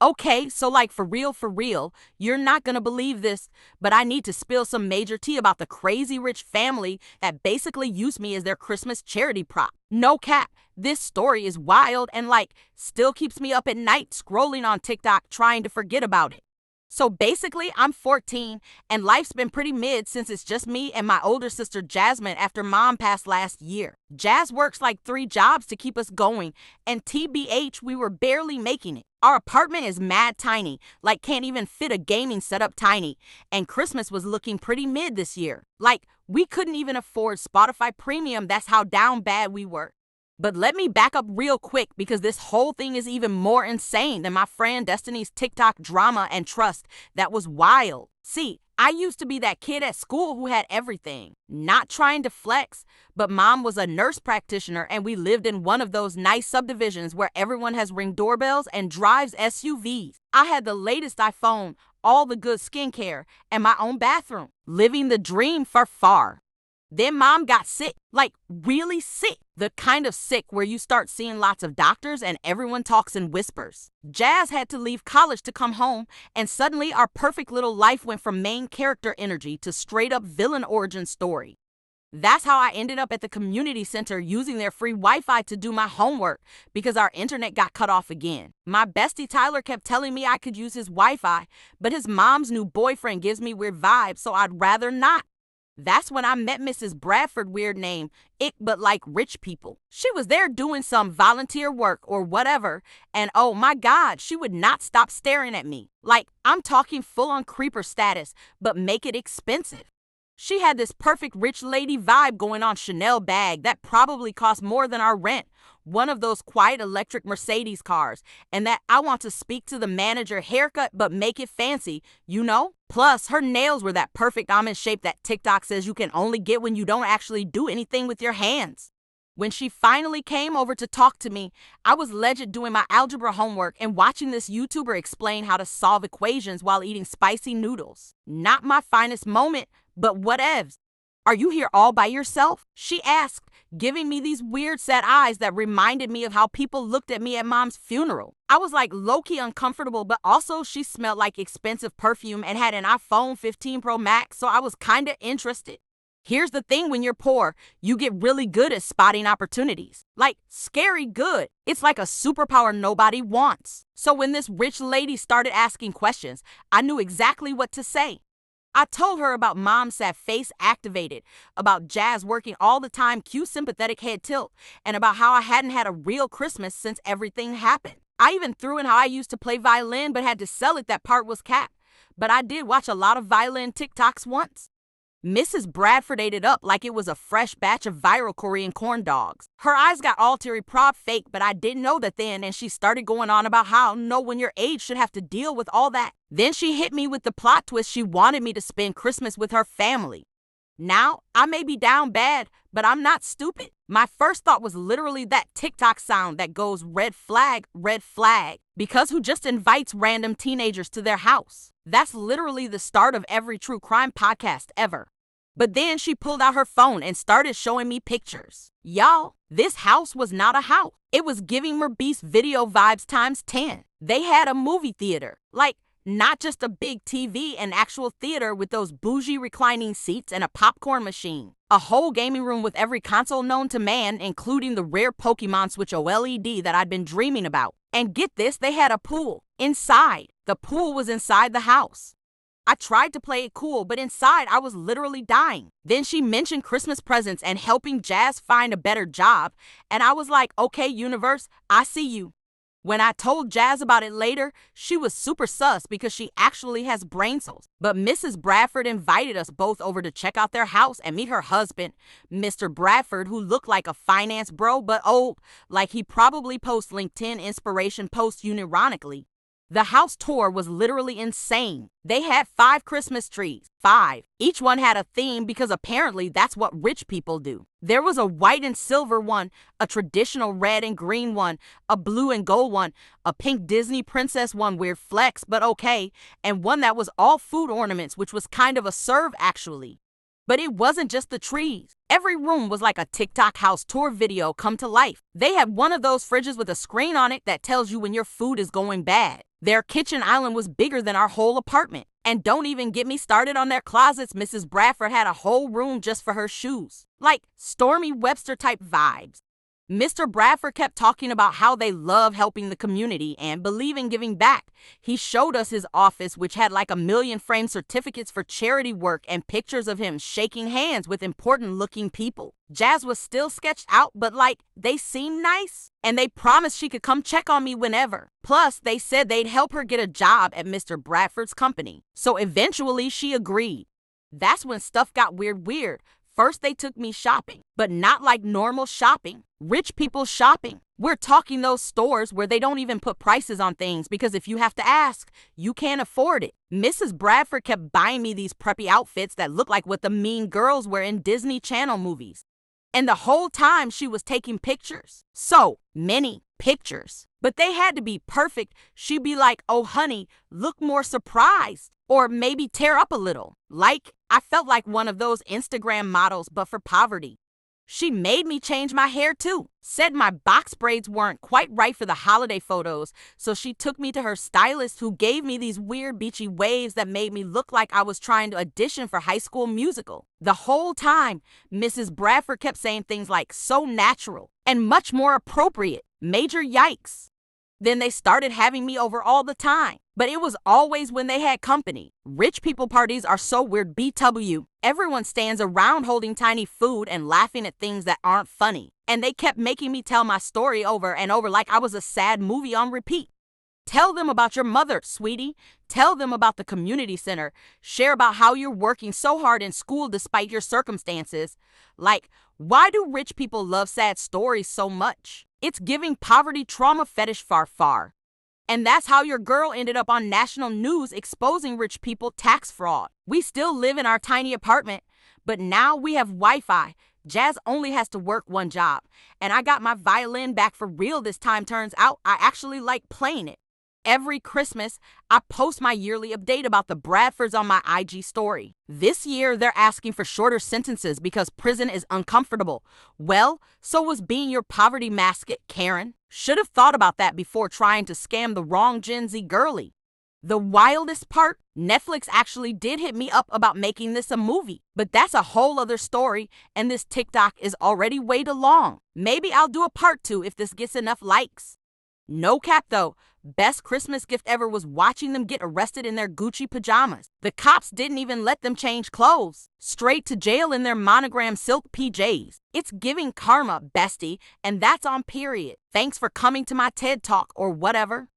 Okay, so like for real, you're not gonna believe this, but I need to spill some major tea about the crazy rich family that basically used me as their Christmas charity prop. No cap, this story is wild and like still keeps me up at night scrolling on TikTok trying to forget about it. So basically, I'm 14 and life's been pretty mid since it's just me and my older sister Jasmine after mom passed last year. Jazz works like 3 jobs to keep us going, and TBH, we were barely making it. Our apartment is mad tiny, like can't even fit a gaming setup tiny, and Christmas was looking pretty mid this year. Like, we couldn't even afford Spotify Premium, that's how down bad we were. But let me back up real quick because this whole thing is even more insane than my friend Destiny's TikTok drama and trust that was wild. See, I used to be that kid at school who had everything. Not trying to flex, but mom was a nurse practitioner and we lived in one of those nice subdivisions where everyone has Ring doorbells and drives SUVs. I had the latest iPhone, all the good skincare, and my own bathroom. Living the dream for far. Then mom got sick, like really sick. The kind of sick where you start seeing lots of doctors and everyone talks in whispers. Jazz had to leave college to come home, and suddenly our perfect little life went from main character energy to straight up villain origin story. That's how I ended up at the community center using their free Wi-Fi to do my homework because our internet got cut off again. My bestie Tyler kept telling me I could use his Wi-Fi, but his mom's new boyfriend gives me weird vibes, so I'd rather not. That's when I met Mrs. Bradford, weird name, ick but like rich people. She was there doing some volunteer work or whatever, and oh my God, she would not stop staring at me. Like, I'm talking full on creeper status, but make it expensive. She had this perfect rich lady vibe going on, Chanel bag that probably cost more than our rent, one of those quiet electric Mercedes cars, and that I want to speak to the manager haircut but make it fancy, you know? Plus, her nails were that perfect almond shape that TikTok says you can only get when you don't actually do anything with your hands. When she finally came over to talk to me, I was legit doing my algebra homework and watching this YouTuber explain how to solve equations while eating spicy noodles. Not my finest moment, but whatevs. Are you here all by yourself? She asked, giving me these weird sad eyes that reminded me of how people looked at me at mom's funeral. I was like low-key uncomfortable, but also she smelled like expensive perfume and had an iPhone 15 Pro Max, so I was kinda interested. Here's the thing, when you're poor, you get really good at spotting opportunities. Like, scary good. It's like a superpower nobody wants. So when this rich lady started asking questions, I knew exactly what to say. I told her about mom's sad face activated, about Jazz working all the time, cue sympathetic head tilt, and about how I hadn't had a real Christmas since everything happened. I even threw in how I used to play violin but had to sell it, that part was capped. But I did watch a lot of violin TikToks once. Mrs. Bradford ate it up like it was a fresh batch of viral Korean corn dogs. Her eyes got all teary prop fake, but I didn't know that then, and she started going on about how no one your age should have to deal with all that. Then she hit me with the plot twist. She wanted me to spend Christmas with her family. Now, I may be down bad, but I'm not stupid. My first thought was literally that TikTok sound that goes red flag, because who just invites random teenagers to their house? That's literally the start of every true crime podcast ever. But then she pulled out her phone and started showing me pictures. Y'all, this house was not a house. It was giving Merbeast video vibes times 10. They had a movie theater. Like, not just a big TV, an actual theater with those bougie reclining seats and a popcorn machine. A whole gaming room with every console known to man, including the rare Pokémon Switch OLED that I'd been dreaming about. And get this, they had a pool inside. The pool was inside the house. I tried to play it cool, but inside I was literally dying. Then she mentioned Christmas presents and helping Jazz find a better job, and I was like, okay, universe, I see you. When I told Jazz about it later, she was super sus because she actually has brain cells. But Mrs. Bradford invited us both over to check out their house and meet her husband, Mr. Bradford, who looked like a finance bro but old, like he probably posts LinkedIn inspiration posts unironically. The house tour was literally insane. They had 5 Christmas trees. 5. Each one had a theme because apparently that's what rich people do. There was a white and silver one, a traditional red and green one, a blue and gold one, a pink Disney princess one, weird flex but okay, and one that was all food ornaments, which was kind of a serve actually. But it wasn't just the trees. Every room was like a TikTok house tour video come to life. They had one of those fridges with a screen on it that tells you when your food is going bad. Their kitchen island was bigger than our whole apartment. And don't even get me started on their closets. Mrs. Bradford had a whole room just for her shoes. Like Stormy Webster type vibes. Mr. Bradford kept talking about how they love helping the community and believe in giving back. He showed us his office, which had like 1,000,000 framed certificates for charity work and pictures of him shaking hands with important-looking people. Jazz was still sketched out, but like, they seemed nice. And they promised she could come check on me whenever. Plus, they said they'd help her get a job at Mr. Bradford's company. So eventually, she agreed. That's when stuff got weird. First, they took me shopping, but not like normal shopping. Rich people shopping. We're talking those stores where they don't even put prices on things because if you have to ask, you can't afford it. Mrs. Bradford kept buying me these preppy outfits that look like what the mean girls wear in Disney Channel movies. And the whole time she was taking pictures. So many pictures. But they had to be perfect. She'd be like, "Oh, honey, look more surprised." Or maybe tear up a little. Like, I felt like one of those Instagram models, but for poverty. She made me change my hair too. Said my box braids weren't quite right for the holiday photos, so she took me to her stylist who gave me these weird beachy waves that made me look like I was trying to audition for High School Musical. The whole time, Mrs. Bradford kept saying things like "so natural" and "much more appropriate." Major yikes. Then they started having me over all the time. But it was always when they had company. Rich people parties are so weird. BW. Everyone stands around holding tiny food and laughing at things that aren't funny. And they kept making me tell my story over and over like I was a sad movie on repeat. Tell them about your mother, sweetie. Tell them about the community center. Share about how you're working so hard in school despite your circumstances. Like, why do rich people love sad stories so much? It's giving poverty trauma fetish far. And that's how your girl ended up on national news exposing rich people tax fraud. We still live in our tiny apartment, but now we have Wi-Fi. Jazz only has to work one job. And I got my violin back for real this time. Turns out I actually like playing it. Every Christmas, I post my yearly update about the Bradfords on my IG story. This year, they're asking for shorter sentences because prison is uncomfortable. Well, so was being your poverty mascot, Karen. Should have thought about that before trying to scam the wrong Gen Z girly. The wildest part, Netflix actually did hit me up about making this a movie. But that's a whole other story, and this TikTok is already way too long. Maybe I'll do a part 2 if this gets enough likes. No cap though, best Christmas gift ever was watching them get arrested in their Gucci pajamas. The cops didn't even let them change clothes. Straight to jail in their monogram silk PJs. It's giving karma, bestie, and that's on period. Thanks for coming to my TED Talk or whatever.